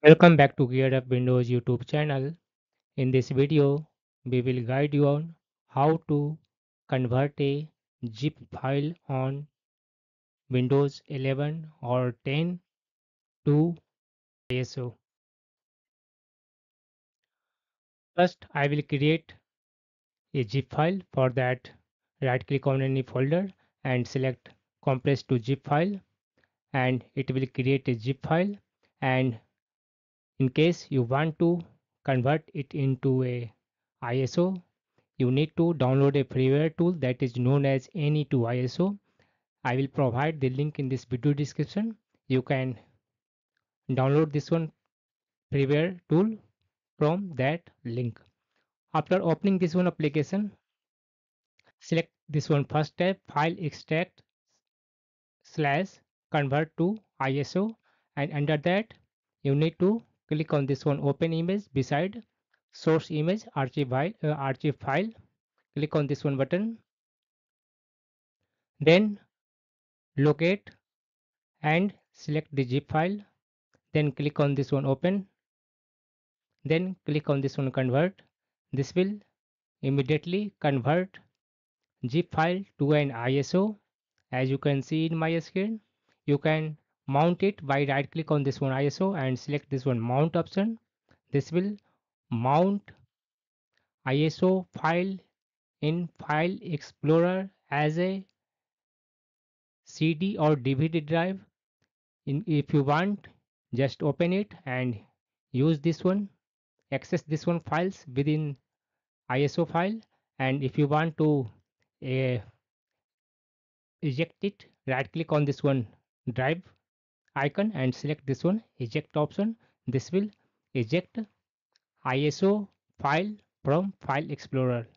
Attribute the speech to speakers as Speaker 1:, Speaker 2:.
Speaker 1: Welcome back to GearUpWindows YouTube channel. In this video, we will guide you on how to convert a zip file on Windows 11 or 10 to ISO. First, I will create a zip file. For that, right click on any folder and select compress to zip file, and it will create a zip file. And in case you want to convert it into a ISO, you need to download a freeware tool that is known as AnyToISO. I will provide the link in this video description. You can download this one freeware tool from that link. After opening this one application, select this one first tab, file extract slash convert to ISO, and under that you need to click on this one open image beside source image archive file. Click on this one button, then locate and select the zip file, then click on this one open, then click on this one convert. This will immediately convert zip file to an ISO. As you can see in my screen, you can mount it by right click on this one ISO and select this one mount option. This will mount ISO file in File Explorer as a CD or DVD drive. If you want, just open it and use this one, access this one files within ISO file. And if you want to uh, eject it, right click on this one drive icon and select this one eject option. This will eject ISO file from File Explorer.